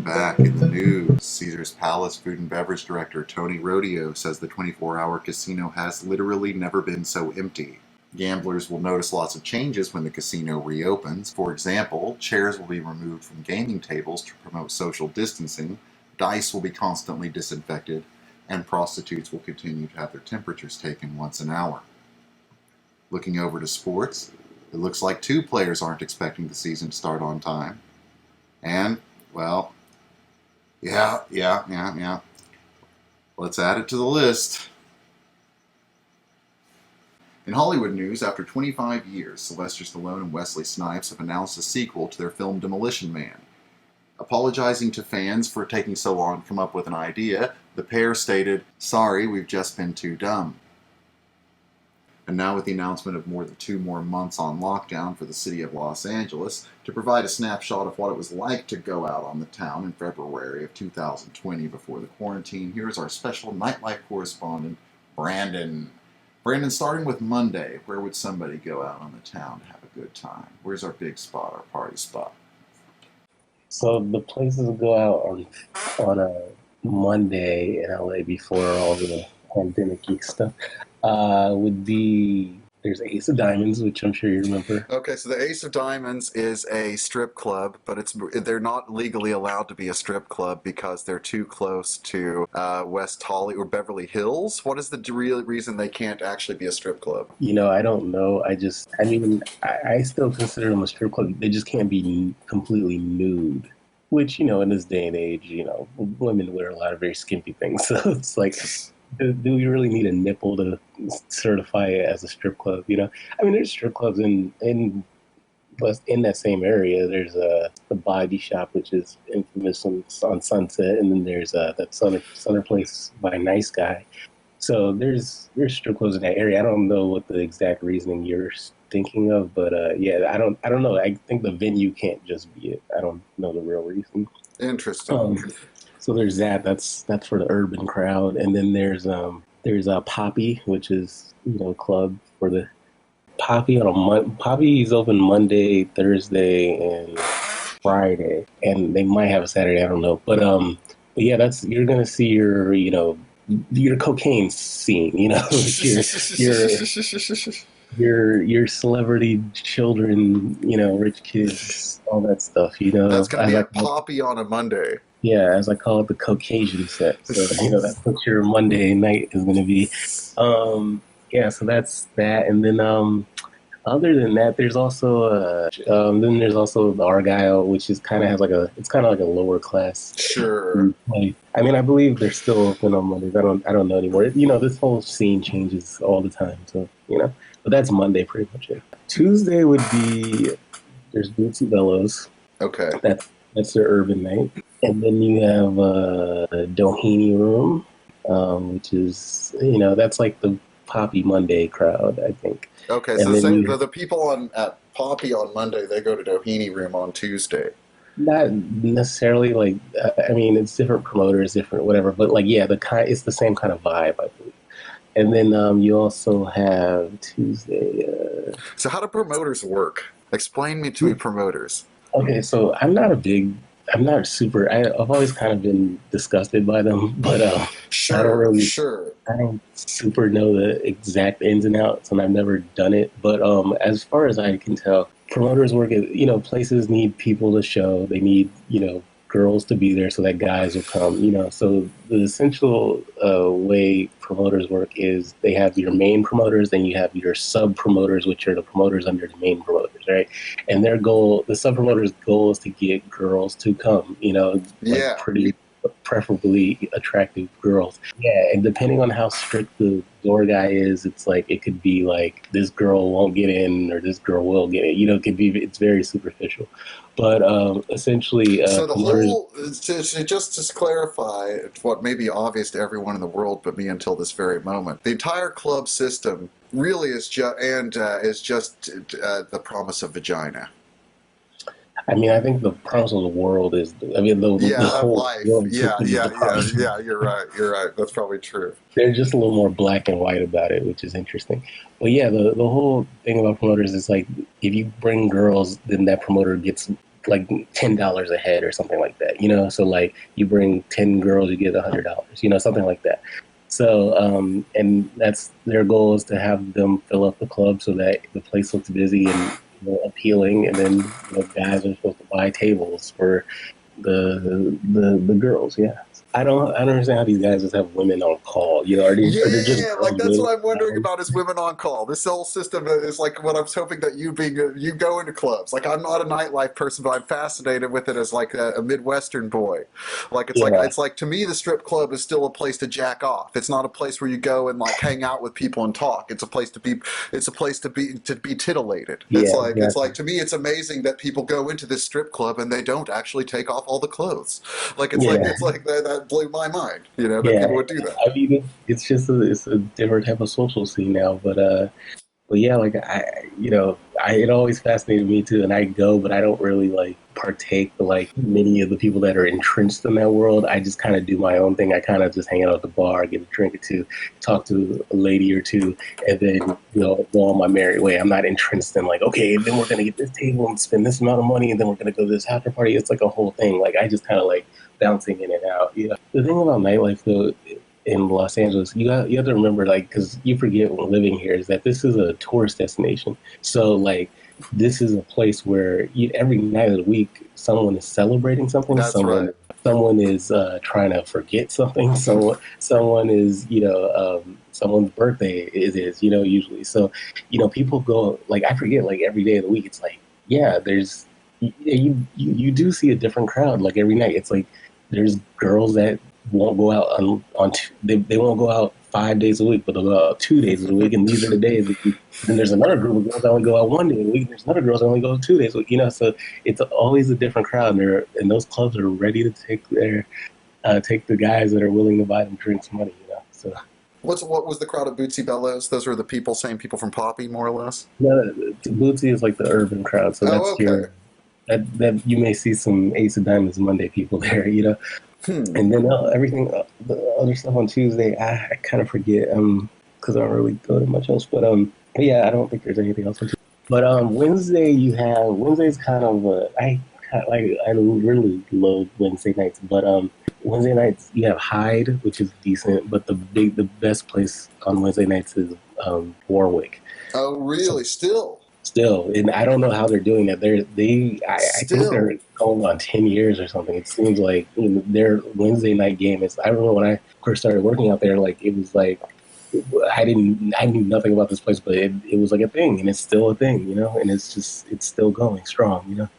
back in the news. Caesars Palace food and beverage director Tony Rodeo says the 24-hour casino has literally never been so empty. Gamblers will notice lots of changes when the casino reopens. For example, chairs will be removed from gaming tables to promote social distancing, dice will be constantly disinfected, and prostitutes will continue to have their temperatures taken once an hour. Looking over to sports, it looks like two players aren't expecting the season to start on time. And, well, yeah. Let's add it to the list. In Hollywood news, after 25 years, Sylvester Stallone and Wesley Snipes have announced a sequel to their film Demolition Man. Apologizing to fans for taking so long to come up with an idea, the pair stated, "Sorry, we've just been too dumb." And now with the announcement of more than 2 more months on lockdown for the city of Los Angeles, to provide a snapshot of what it was like to go out on the town in February of 2020 before the quarantine, here's our special nightlife correspondent, Brandon. Brandon, starting with Monday, where would somebody go out on the town to have a good time? Where's our big spot, our party spot? So the places to go out on a Monday in LA before all the pandemic stuff would be, there's Ace of Diamonds, which I'm sure you remember. Okay, so the Ace of Diamonds is a strip club, but they're not legally allowed to be a strip club because they're too close to West Hollywood or Beverly Hills. What is the real reason they can't actually be a strip club? I don't know. I still consider them a strip club. They just can't be completely nude, which, in this day and age, women wear a lot of very skimpy things. So it's like, do we really need a nipple to certify it as a strip club? There's strip clubs in that same area. There's the Body Shop, which is infamous on Sunset, and then there's that Sunner Place by Nice Guy. So there's strip clubs in that area. I don't know what the exact reasoning you're thinking of, but I don't know. I think the venue can't just be it. I don't know the real reason. Interesting. So there's that. That's for the urban crowd, and then there's Poppy, which is club for the Poppy Poppy is open Monday, Thursday, and Friday, and they might have a Saturday. I don't know, but yeah, you're gonna see your cocaine scene. your celebrity children, rich kids, all that stuff. That's gonna be a Poppy on a Monday. Yeah, as I call it, the Caucasian set. So, that's what your Monday night is going to be. So that's that. And then, other than that, there's also the Argyle, which is kind of it's kind of like a lower class. Sure. I believe they're still open on Mondays. I don't know anymore. This whole scene changes all the time. So, but that's Monday pretty much it. Tuesday would be, there's Bootsy Bellows. Okay. That's their urban night. And then you have Doheny Room, which is, that's like the Poppy Monday crowd, I think. Okay, so the people at Poppy on Monday, they go to Doheny Room on Tuesday. Not necessarily, it's different promoters, different whatever, but it's the same kind of vibe, I believe. And then you also have Tuesday. So how do promoters work? Explain to me promoters. Okay, so I'm not super. I've always kind of been disgusted by them, but I don't super know the exact ins and outs, and I've never done it. But as far as I can tell, promoters work at, places need people to show. They need, girls to be there so that guys will come, So the essential way promoters work is they have your main promoters, then you have your sub promoters, which are the promoters under the main promoters, right? And the sub promoters' goal is to get girls to come, pretty preferably attractive girls. Yeah, and depending on how strict the door guy is, it's like it could be like this girl won't get in or this girl will get in. It could be, it's very superficial. But essentially, so the whole, just to clarify what may be obvious to everyone in the world but me until this very moment, the entire club system really is just the promise of vagina. I think the promise of the world is, the whole life. Yeah, you're right. That's probably true. They're just a little more black and white about it, which is interesting. But yeah, the whole thing about promoters is like, if you bring girls, then that promoter gets like $10 a head or something like that, So like you bring 10 girls, you get $100, something like that. So and that's their goal is to have them fill up the club so that the place looks busy and appealing, and then guys are supposed to buy tables for the girls. Yeah. I don't understand how these guys just have women on call. Are they just Yeah, like girls that's waiting what I'm for wondering hours? about is women on call. This whole system is like what I was hoping that you go into clubs. Like I'm not a nightlife person, but I'm fascinated with it as like a Midwestern boy. Yeah, It's like to me the strip club is still a place to jack off. It's not a place where you go and like hang out with people and talk. It's a place to be titillated. yeah, It's exactly. like to me it's amazing that people go into this strip club and they don't actually take off all the clothes. Yeah, It's like that blew my mind, that yeah. people would do that. I mean, it's just it's a different type of social scene now. But yeah, like it always fascinated me too, and I go, but I don't really like partake like many of the people that are entrenched in that world. I just kind of do my own thing. I kind of just hang out at the bar, get a drink or two, talk to a lady or two, and then go on my merry way. I'm not entrenched in like, okay, then we're gonna get this table and spend this amount of money, and then we're gonna go to this after party. It's like a whole thing. Like I just kind of like bouncing in and out. The thing about nightlife though in Los Angeles, you have to remember, like, because you forget when living here, is that this is a tourist destination. So, like, this is a place where every night of the week, someone is celebrating something. That's right. Someone is trying to forget something. Someone is, someone's birthday is usually. So, people go, like, I forget, like, every day of the week, it's like, yeah, you do see a different crowd, like, every night. It's like, there's girls that won't go out they won't go out 5 days a week, but they'll go out 2 days a week, and these are the days. Then there's another group of girls that only go out one day a week. And there's another girls that only go 2 days a week. So it's always a different crowd, and those clubs are ready to take the guys that are willing to buy them drinks money. So What was the crowd of Bootsy Bellows? Those were the people, same people from Poppy, more or less. Bootsy is like the urban crowd, so Oh, that's okay. that you may see some Ace of Diamonds Monday people there. Hmm. And then everything, the other stuff on Tuesday, I kind of forget because I don't really go to much else. But yeah, I don't think there's anything else on Tuesday. But Wednesday's kind of I really love Wednesday nights. But Wednesday nights you have Hyde, which is decent, but the best place on Wednesday nights is Warwick. Oh, So really? Still, still, and I don't know how they're doing it. I think they're still. going on 10 years or something. It seems like their Wednesday night game is. I remember when I first started working out there, like it was like I knew nothing about this place, but it was like a thing, and it's still a thing, and it's still going strong.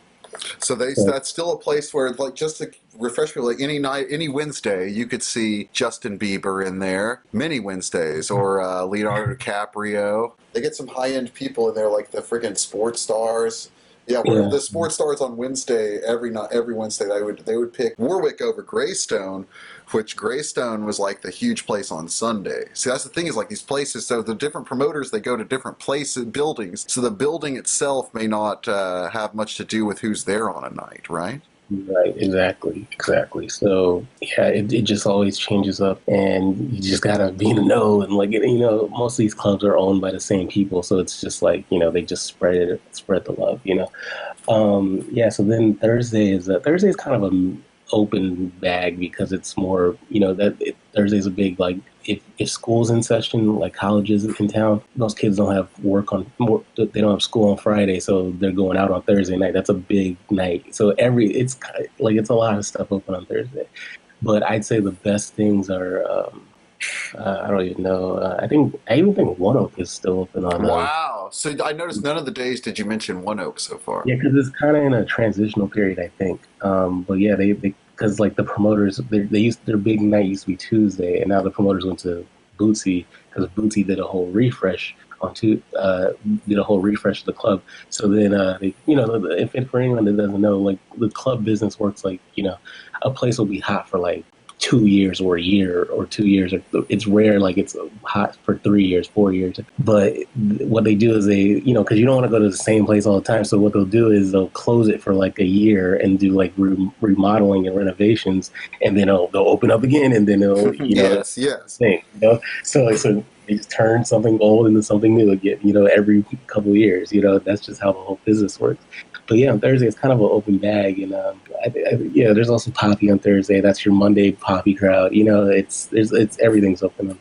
So So that's still a place where, like, just to refresh people, like any night, any Wednesday, you could see Justin Bieber in there. Many Wednesdays, or Leonardo DiCaprio. They get some high end people in there, like the friggin' sports stars. Yeah, where yeah, the sports stars on Wednesday, every night, every Wednesday, they would pick Warwick over Greystone, which Greystone was like the huge place on Sunday. See, that's the thing is like these places. So the different promoters they go to different places, buildings. So the building itself may not have much to do with who's there on a night, right? right, exactly. So yeah, it just always changes up, and you just gotta be in the know. And like most of these clubs are owned by the same people, so it's just like they just spread the love. Yeah, so then Thursday is kind of a open bag because it's more Thursday's a big like if school's in session, like colleges in town, most kids don't have they don't have school on Friday, so they're going out on Thursday night. That's a big night, so it's a lot of stuff open on Thursday. But I'd say the best things are I don't even know. I even think One Oak is still open on Wow. So I noticed none of the days did you mention One Oak so far. yeah, because it's kind of in a transitional period, I think. But yeah, they because like the promoters, they used their big night used to be Tuesday, and now the promoters went to Bootsy because Bootsy did a whole refresh did a whole refresh of the club. So then, if for anyone that doesn't know, like the club business works like a place will be hot for like 2 years or a year or 2 years. It's rare, like it's hot for 3 years, 4 years. But what they do is because you don't want to go to the same place all the time. So what they'll do is they'll close it for like a year and do like remodeling and renovations, and then they'll open up again, and then they'll Yes, yes. thing. So they just turn something old into something new again. Every couple of years. That's just how the whole business works. But yeah, on Thursday it's kind of an open bag, and yeah, there's also Poppy on Thursday. That's your Monday Poppy crowd. It's everything's open.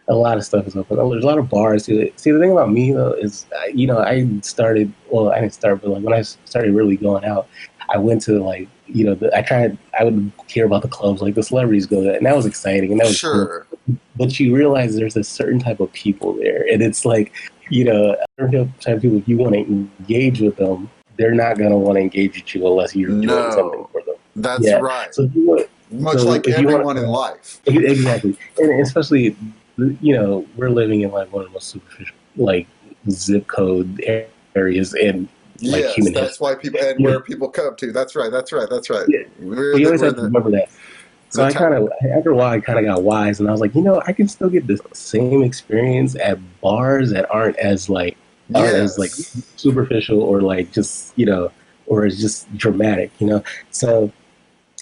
A lot of stuff is open. There's a lot of bars too. See, the thing about me though is, I started. Well, I didn't start, but like when I started really going out, I went to like, I would hear about the clubs, like the celebrities go there, and that was exciting, and that was Sure. cool. But you realize there's a certain type of people there, and it's like, a certain type of people, if you want to engage with them, they're not going to want to engage with you unless you're doing something for them. That's right. So if you want, much like everyone in life. Exactly. And especially, we're living in like one of the most superficial, like, zip code areas in like human that's history. why people, and where people come to. That's right. Yeah. You always have to remember that. So after a while, I kind of got wise, and I was like, I can still get the same experience at bars that aren't as like superficial or like just or is just dramatic, So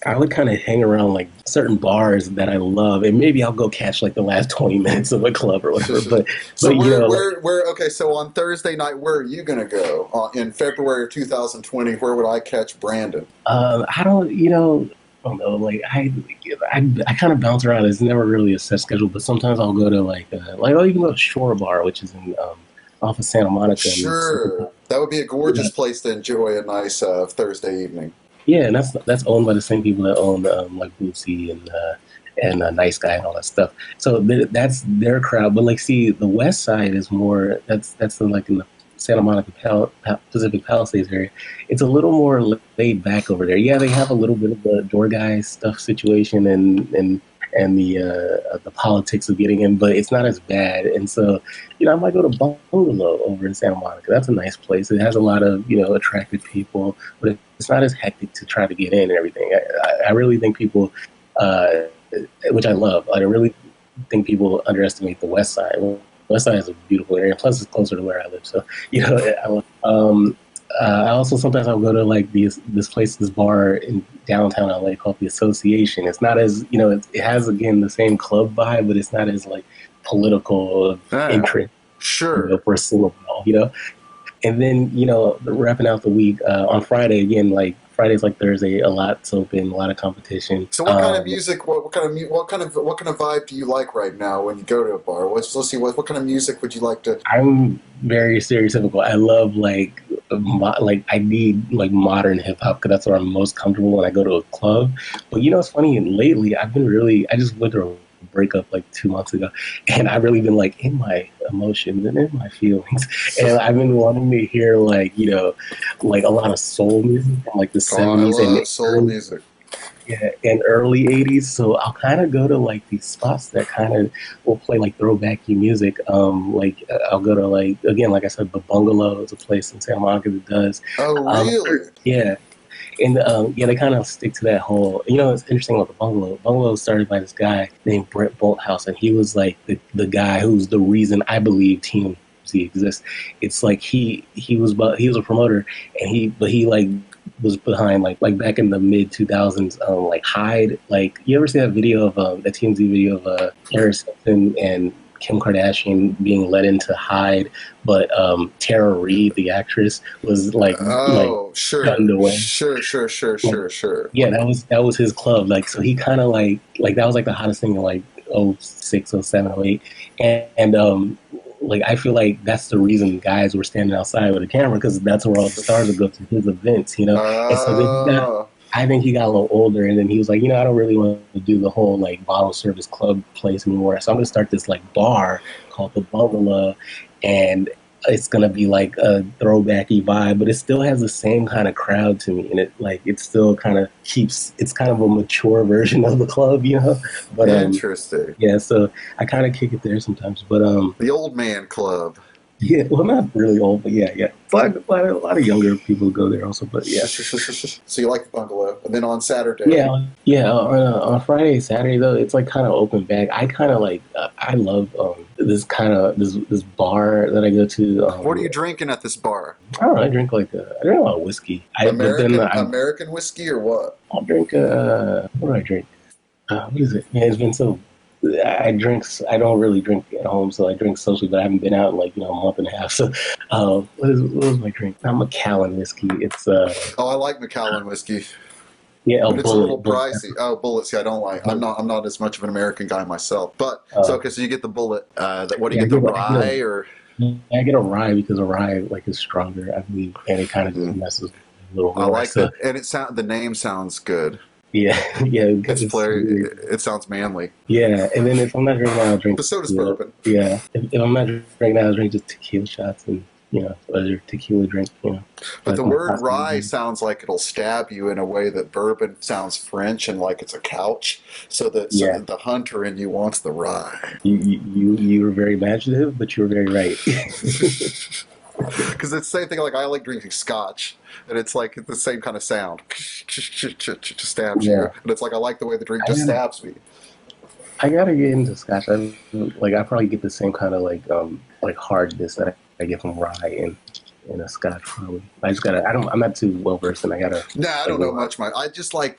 I would kind of hang around like certain bars that I love, and maybe I'll go catch like the last 20 minutes of a club or whatever. So so on Thursday night, where are you going to go in February of 2020? Where would I catch Brandon? I don't know. Like I kind of bounce around. It's never really a set schedule, but sometimes I'll go to I'll even go to Shore Bar, which is in off of Santa Monica. Sure, that would be a gorgeous place to enjoy a nice Thursday evening. Yeah, and that's owned by the same people that own like Bootsy and Nice Guy and all that stuff. So that's their crowd. But like, see, the West Side is more. That's like in the Santa Monica Pacific Palisades area. It's a little more laid back over there. Yeah, they have a little bit of the door guy stuff situation and the politics of getting in, but it's not as bad. And so, I might go to Bungalow over in Santa Monica. That's a nice place. It has a lot of attractive people, but it's not as hectic to try to get in and everything. I really think people, which I love, I really think people underestimate the West Side. West Side is a beautiful area. Plus, it's closer to where I live. So, I also sometimes I'll go to like this bar in downtown LA called the Association. It's not as it has again the same club vibe, but it's not as like political interest. Sure. For a single ball, And then wrapping out the week on Friday again, like Friday's like Thursday, a lot's open, a lot of competition. So what kind of music? What kind of vibe do you like right now when you go to a bar? Let's see what kind of music would you like to? I'm very stereotypical. I love I need like modern hip hop because that's where I'm most comfortable when I go to a club. But it's funny. And lately, I just went through a breakup like 2 months ago, and I've really been like in my emotions and in my feelings, and I've been wanting to hear like a lot of soul music from like the 70s and soul music. Yeah, and early 80s. So I'll kind of go to like these spots that kind of will play like throwbacky music. I'll go to like I said, the Bungalow is a place in Santa Monica that does. Oh, really? Yeah. And they kind of stick to that whole. It's interesting about the Bungalow. Bungalow was started by this guy named Brett Bolthouse, and he was like the guy who's the reason I believe TMZ exists. It's like he was a promoter, and he was behind like back in the mid 2000s, like Hyde. Like, you ever see that video of that TMZ video of Paris Hilton and Kim Kardashian being led into Hyde, but Tara Reid, the actress, was gunned away. Sure. Yeah, that was his club. Like, so he kind of like that was like the hottest thing in like 06, 07, 08. And like, I feel like that's the reason guys were standing outside with a camera, because that's where all the stars would go to his events, And so I think he got a little older, and then he was like, I don't really want to do the whole like bottle service club place anymore. So I'm gonna start this like bar called the Bungalow, and it's gonna be like a throwbacky vibe, but it still has the same kind of crowd to me, and it still kind of it's kind of a mature version of the club, But interesting. Yeah, so I kind of kick it there sometimes, but the old man club. Yeah, well, not really old, but yeah. A lot of younger people go there also, but yeah. So you like the Bungalow, and then on Saturday? Yeah. On Friday, Saturday though, it's like kind of open bag. I kind of like I love this bar that I go to. What are you drinking at this bar? I don't know. I drink a lot of whiskey. American whiskey or what? I'll drink. What do I drink? What is it? Yeah, it's been so I don't really drink at home, so I drink socially, but I haven't been out in like, a month and a half. So, what is my drink? Not Macallan whiskey. It's, Oh, I like Macallan whiskey, yeah, but it's a little Bullet. pricey. Oh, Bullet. See, I don't like. Bullet. I'm not as much of an American guy myself. But so Uh, okay, so you get the Bullet. What do you yeah, get? The rye or? I get a rye because a rye like is stronger, I believe, and it kind of just Mm. messes with a little I more. like So that, and the name sounds good. yeah, yeah, It's it's flair. weird. It sounds manly. Yeah, and then if I'm not drinking, I'll drink But so does tequila. bourbon. Yeah, if I'm not drinking, I'll drink just tequila shots and other tequila drink. But Like the my word rye pasta. sounds like it'll stab you in a way that bourbon sounds French and like it's a couch. So Yeah, that the hunter in you wants the rye. you were very imaginative, but you were very right. Because it's the same thing. Like I like drinking scotch, and it's like the same kind of sound. Just stabs you, Yeah, and it's like I like the way the drink I just gotta stabs me. I gotta get into scotch. I probably get the same kind of like hardness that I get from rye in a scotch probably. I just gotta. I'm not too well versed, and I gotta Nah, I like don't know go out. much. I just like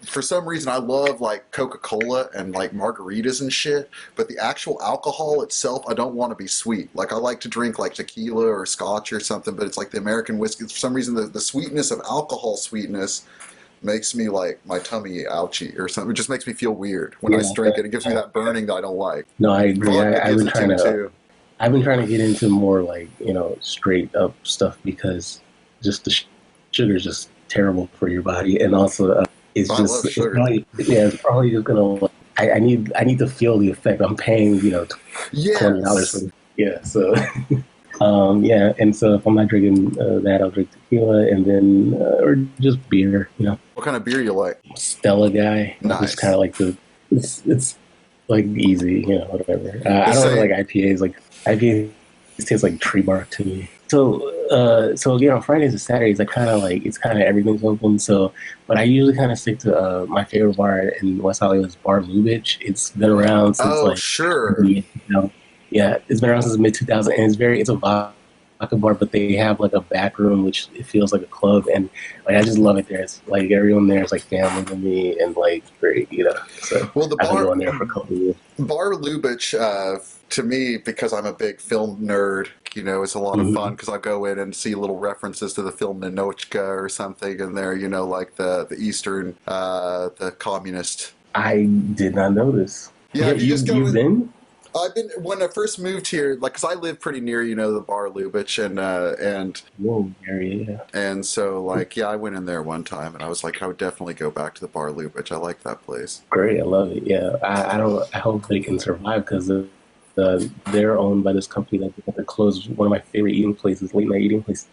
for some reason, I love like Coca Cola and like margaritas and shit. But the actual alcohol itself, I don't want to be sweet. Like I like to drink like tequila or scotch or something, but it's like the American whiskey. For some reason, the sweetness of alcohol sweetness makes me like my tummy ouchy or something. It just makes me feel weird when I Yeah, drink it. It gives me that burning that I don't like. no, I agree. Vodka gives it to me too. I've been trying to get into more like straight up stuff because just the sugar is just terrible for your body, and also I love sugar. it's probably just gonna. I need to feel the effect. I'm paying $20 for Yes. this. Yeah, so yeah, and so if I'm not drinking that, I'll drink tequila and then or just beer. What kind of beer you like? Stella guy. I just kind Nice. of like it's like easy, whatever. The I don't really same. like IPAs. Like IPAs taste like tree bark to me. So again, on Fridays and Saturdays, I kind of like it's kind of everything's open. So, but I usually kind of stick to my favorite bar in West Hollywood is Bar Lubitsch. It's been around since Oh, like sure. mid 2000. Yeah, it's been around since mid 2000, and it's a vodka bar, but they have like a back room which it feels like a club, and like I just love it there. It's like everyone there is like family to me, and like great. So Well, the I've been going there for a couple of years. bar Lubitsch, to me, because I'm a big film nerd, it's a lot of fun Mhm. because I go in and see little references to the film Ninochka or something in there, like the Eastern, the communist. I did not know this. Yeah, if you just go You've in, been? I've been when I first moved here, like, cause I live pretty near, the bar Lubitsch, Whoa, area, yeah. and so like, yeah, I went in there one time, and I was like, I would definitely go back to the bar Lubitsch. I like that place. Great, I love it. Yeah, I don't. I hope they can survive because they're owned by this company that they have to close. One of my favorite eating places, late night eating places,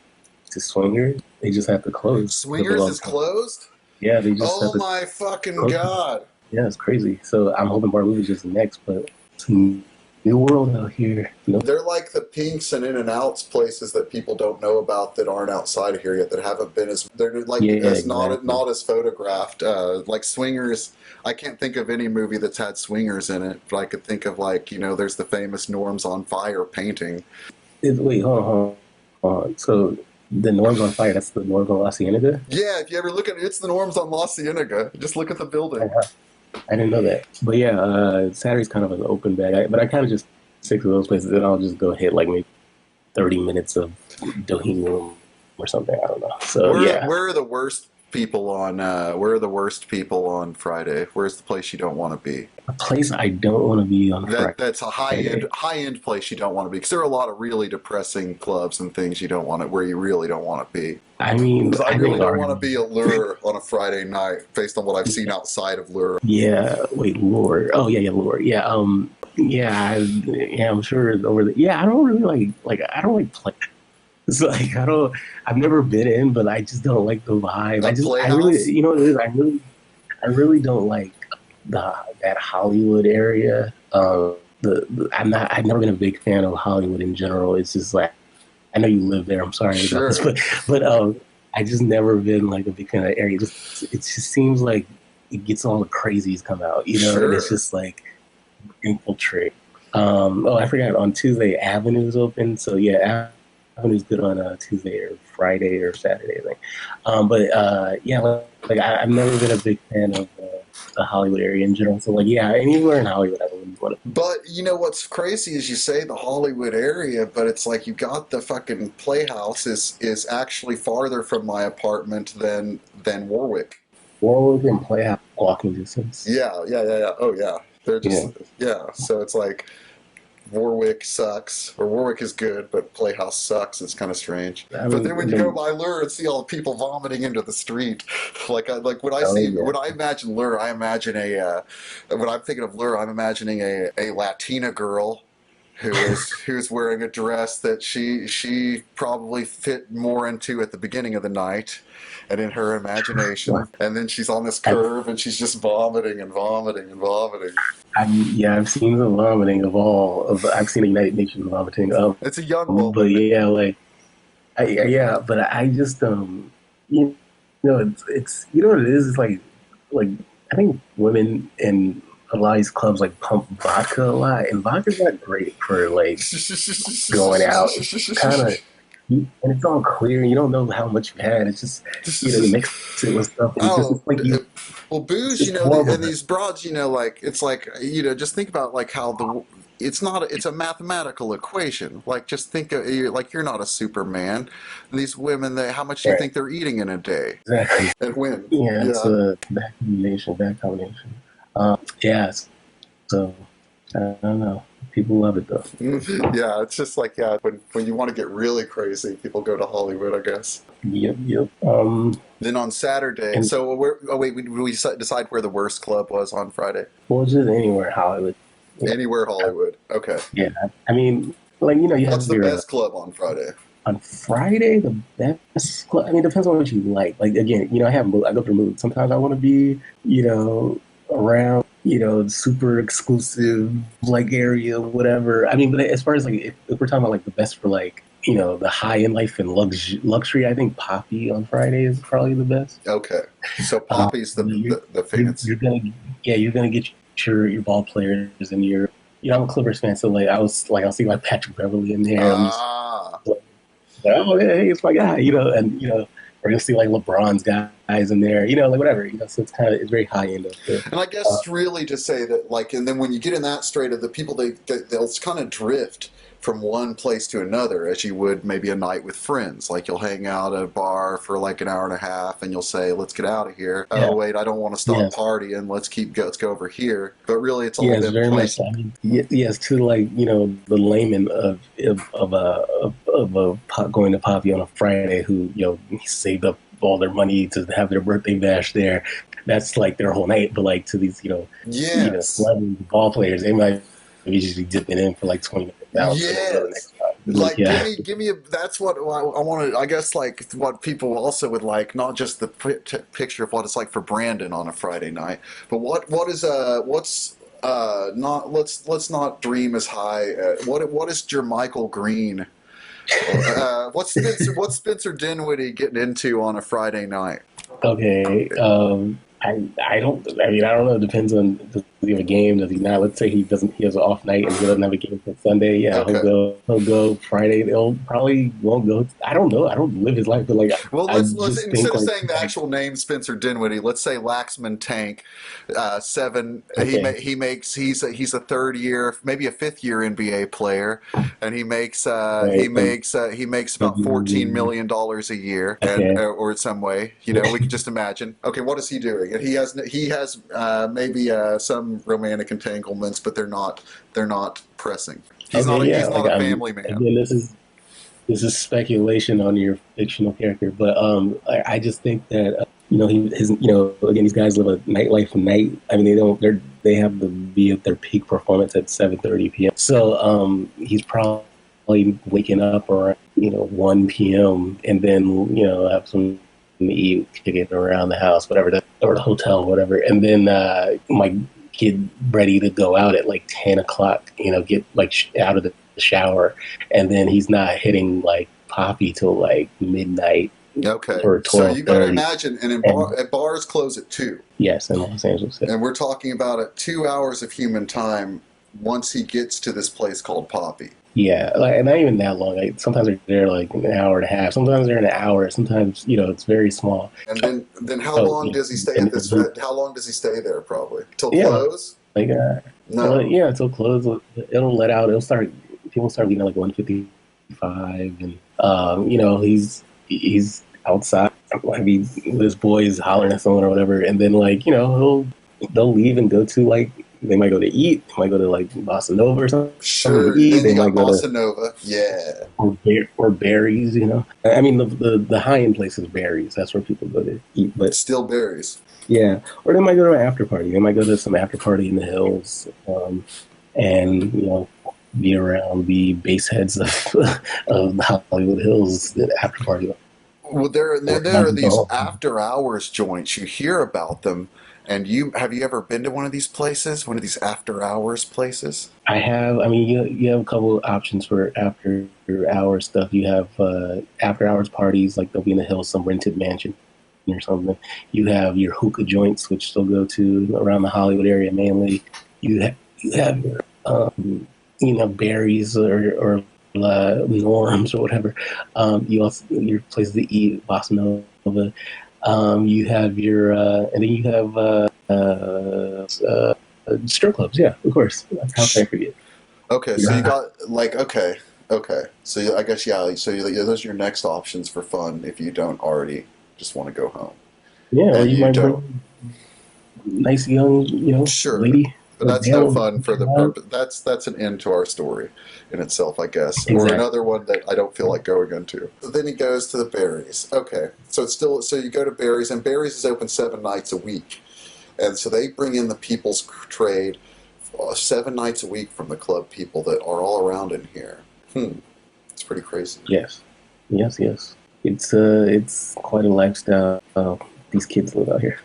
to Swingers. They just have to close because of Swingers all is the. closed? Yeah, they just have Oh to my fucking close. god! Yeah, it's crazy. So I'm hoping Bar Louie is next, but it's a new world out here. They're like the Pinks and In-N-Outs places that people don't know about that aren't outside of here yet, that haven't been as they're like Yeah, as exactly. not as photographed. Like Swingers, I can't think of any movie that's had swingers in it, but I could think of like there's the famous Norms on Fire painting. Wait, hold on. So the Norm's on Fire. That's the Norms on La Cienega. Yeah, if you ever look at it, it's the Norms on La Cienega. Just look at the building. I didn't know that. But yeah, Saturday's kind of an open bag. But I kind of just stick to those places, and I'll just go hit like maybe 30 minutes of Dohenium or something. I don't know. So yeah, Where are the worst people on Friday? Where's the place you don't want to be? a place I don't want to be on That's a Friday. high end place you don't want to be, because there are a lot of really depressing clubs and things you don't want to where you really don't want to be. I mean, Because I I really think don't want to Arden. be a lure on a Friday night based on what I've seen outside of lure. Yeah, wait, Lord. Oh yeah, Lord. Yeah, yeah. I'm sure over the. Yeah, I don't really like. I don't like play. It's like I don't. I've never been in, but I just don't like the vibe. A I really, playhouse? what it is. I really don't like that Hollywood area. I've never been a big fan of Hollywood in general. It's just like I know you live there. I'm sorry about this, Sure. but I just never been like a big fan of the area. It just seems like it gets all the crazies come out, and it's Sure. just like infiltrate. Oh, I forgot. On Tuesday, Avenue's open. So yeah, Avenue's good on Tuesday or Friday or Saturday, I think. But yeah, I've never been a big fan of the Hollywood area in general. So like, yeah, anywhere in Hollywood, I wouldn't want to. But you know what's crazy is you say the Hollywood area, but it's like you got the fucking Playhouse is actually farther from my apartment than Warwick. Warwick and Playhouse walking distance. Yeah. Oh yeah, they're just Yeah. yeah. So it's like Warwick sucks, or Warwick is good, but Playhouse sucks. It's kind of strange. I But then mean, when you go by Lure and see all the people vomiting into the street, like when I oh see yeah, when I imagine Lure, I imagine when I'm thinking of Lure, I'm imagining a Latina girl who's wearing a dress that she probably fit more into at the beginning of the night and in her imagination, and then she's on this curve and she's just vomiting and vomiting and vomiting. I've seen the vomiting of all of. I've seen a United Nations vomiting of, It's a young but woman. yeah, like yeah, but I just you know, it's you know what it is. It's like I think women in a lot of these clubs like pump vodka a lot, and vodka's not great for like going out. It's kind of and it's all clear. You don't know how much you had. It's just you mix it with stuff, and Oh, it's like you. well, booze, It's horrible. and these broads, like it's like just think about like how it's not it's a mathematical equation. Like just think of like you're not a Superman. These women, how much do you Right. think they're eating in a day, Exactly. and when? Yeah, it's Yeah. a bad combination. Yeah, so I don't know. People love it though. Yeah, it's just like when you want to get really crazy, people go to Hollywood, I guess. Yep. Then on Saturday, And so wait, we decide where the worst club was on Friday? well, just anywhere in Hollywood. Yeah, Anywhere Hollywood. Okay. yeah. I mean, like you What's have the your best club on Friday? on Friday the best. I mean, it depends on what you like. Like again, I go through moods. Sometimes I want to be, around, super exclusive like area, whatever. I mean, but as far as like if we're talking about like the best for like the high end life and luxury, I think Poppy on Friday is probably the best. Okay, so Poppy's the You're fancy. gonna you're gonna get your ball players and your I'm a Clippers fan, so like I'll see like Patrick Beverly in there. I'm just Ah, like, oh hey, it's my guy, and we're gonna see like LeBron's guys in there, like whatever, So it's very high end of the. and I guess it's really to say that like, and then when you get in that straight of the people, they'll kind of drift from one place to another as you would maybe a night with friends. Like you'll hang out at a bar for like an hour and a half, and you'll say, "Let's get out of here." Yeah. Oh wait, I don't want to stop Yes. partying. Let's go over here. But really, it's all Yes, them very much. places. I mean, yes, to like the layman going to Poppy on a Friday who saved up all their money to have their birthday bash there. That's like their whole night. But like to these Yes. celebrity ball players, they might just be dipping in for like 20 minutes out. Yes. Like, give me that's what I want to. I guess like what people also would like, not just the picture of what it's like for Brandon on a Friday night, but what is what's not let's not dream as high. What is Jermichael Green? What's Spencer Dinwiddie getting into on a Friday night? Okay. I don't. I mean, I don't know. It depends on does he have a game? Does he not? Let's say he doesn't. He has an off night and he doesn't have a game for Sunday. Yeah, Okay. He'll go Friday. They'll probably won't go. I don't know. I don't live his life, but like Well, I let's just instead think of like saying the actual name Spencer Dinwiddie, let's say Laxman Tank, 7. okay. He's a third year, maybe a fifth year NBA player, and he makes Right. he makes about $14 million a year, Okay. and or in some way, we can just imagine. Okay, what is he doing? And he has maybe some romantic entanglements, but they're not pressing. He's Okay. Yeah. not a family man. Again, this is speculation on your fictional character, but I just think that again these guys live a nightlife a night. I mean they have to be at their peak performance at 7:30 p.m. So he's probably waking up around 1 p.m. and then have some to eat, kicking around the house, whatever, or the hotel, whatever, and then my kid ready to go out at like 10 o'clock. Get like out of the shower, and then he's not hitting like Poppy till like midnight. Okay, Or so you got to 12:30. imagine, and bars close at 2. Yes, in Los Angeles. Yeah. And we're talking about 2 hours of human time once he gets to this place called Poppy. Yeah, like not even that long. Like sometimes they're there like an hour and a half. Sometimes they're an hour. Sometimes it's very small. And then how Oh, long yeah, does he stay and, at this? How long does he stay there? Probably till yeah, close. like well, No. yeah, until close. It'll let out. It'll start. People start leaving at like 1:55, and he's outside. I mean, this boy is hollering at someone or whatever, and then like they'll leave and go to like they might go to eat. They might go to like Bossa Nova or something to Sure. eat. Then They you might got go to Bossa Nova. Yeah. or Berries. I mean the high end place is Berries. That's where people go to eat. But Still berries. yeah, or they might go to an after party. They might go to some after party in the hills, and be around the base heads of of the Hollywood Hills the after party. Well, Or there are not these go. after hours joints. You hear about them, and you ever been to one of these places? One of these after hours places? I have. I mean, you have a couple of options for after hours stuff. You have after hours parties, like they'll be in the hills, some rented mansion or something. You have your hookah joints, which they'll go to around the Hollywood area mainly. You have your berries or norms or whatever. You also your places to eat, Bossa Nova. You have your and then you have strip clubs. Yeah, of course. How can I forget? Okay, so you Yeah, got like okay. So I guess yeah. So those are your next options for fun if you don't already just want to go home, yeah. Or and you you might don't. bring nice young Sure, lady but or that's no male. fun for the purpose. That's an end to our story in itself, I guess, or Exactly. another one that I don't feel like going into. So then he goes to the berries. Okay, so it's still so you go to berries, and berries is open 7 nights a week, and so they bring in the people's trade 7 nights a week from the club people that are all around in here. It's pretty crazy. Yes. Yes. Yes. It's quite a lifestyle. These kids live out here.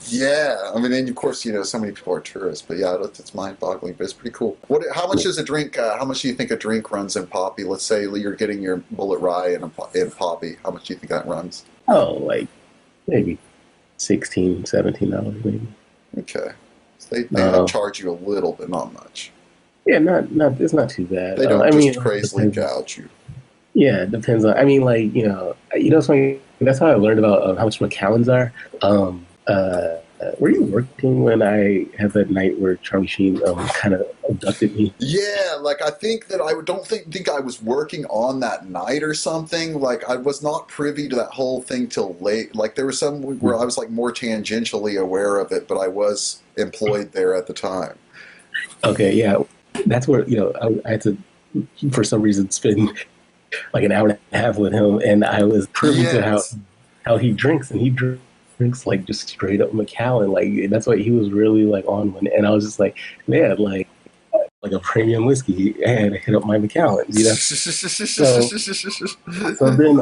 Yeah, I mean, and of course, so many people are tourists, but yeah, it's mind-boggling, but it's pretty cool. How much is a drink? How much do you think a drink runs in Poppy? Let's say you're getting your Bullet Rye in Poppy. How much do you think that runs? Oh, like maybe $16, $17 maybe. Okay, so they like Uh, charge you a little, but not much. yeah, not it's not too bad. They don't I just mean, it crazily depends. gouge you. Yeah, it depends on. I mean, like something. That's how I learned about how much McAllens are. Were you working when I had that night where Charlie Sheen kind of abducted me? Yeah, like I think that I don't think I was working on that night or something. Like I was not privy to that whole thing till late. Like there was some where I was like more tangentially aware of it, but I was employed there at the time. Okay, yeah, that's where I had to for some reason spend like an hour and a half with him, and I was privy to Yes. how he drinks, and he drinks like just straight up Macallan. Like that's why he was really like on one, and I was just like, man, like a premium whiskey, I had to hit up my Macallans. So then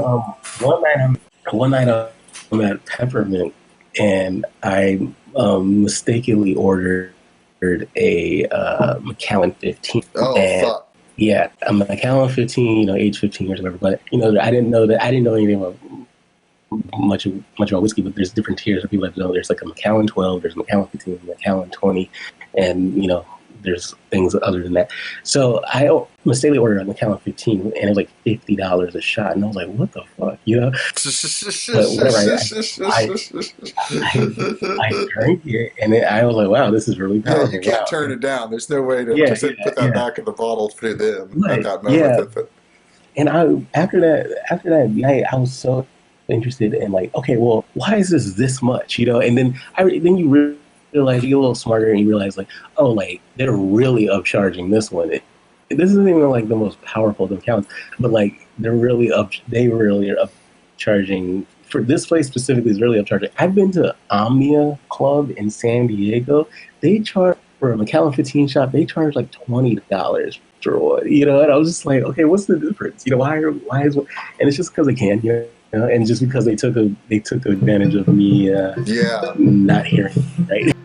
one night I'm at Peppermint, and I mistakenly ordered a Macallan 15, Oh and fuck. yeah, a Macallan 15, age 15 or whatever. But I didn't know anything about much about whiskey. But there's different tiers of people that know. There's like a Macallan 12, there's a Macallan 15, Macallan 20, and there's things other than that. So I mistakenly ordered a Macallan 15, and it was like $50 a shot, and I was like, what the fuck, But whatever, I, I drank it, and I was like, wow, this is really Yeah, you powerful. can't Wow. turn it down. There's no way to Yeah, just yeah, put that yeah. back in the bottle for them at Right. that moment. Yeah. And after that night, I was so interested in like, okay, well, why is this much? And then you realize you get a little smarter and you realize like, oh, like they're really upcharging this one. This isn't even like the most powerful of the accounts, but like they really are upcharging for this place specifically is really upcharging. I've been to Omnia Club in San Diego. They charge for a Macallan 15 shot. They charge like $20 for one. And I was just like, okay, what's the difference? Why is and it's just because they can, and just because they took advantage of me Yeah. not hearing right.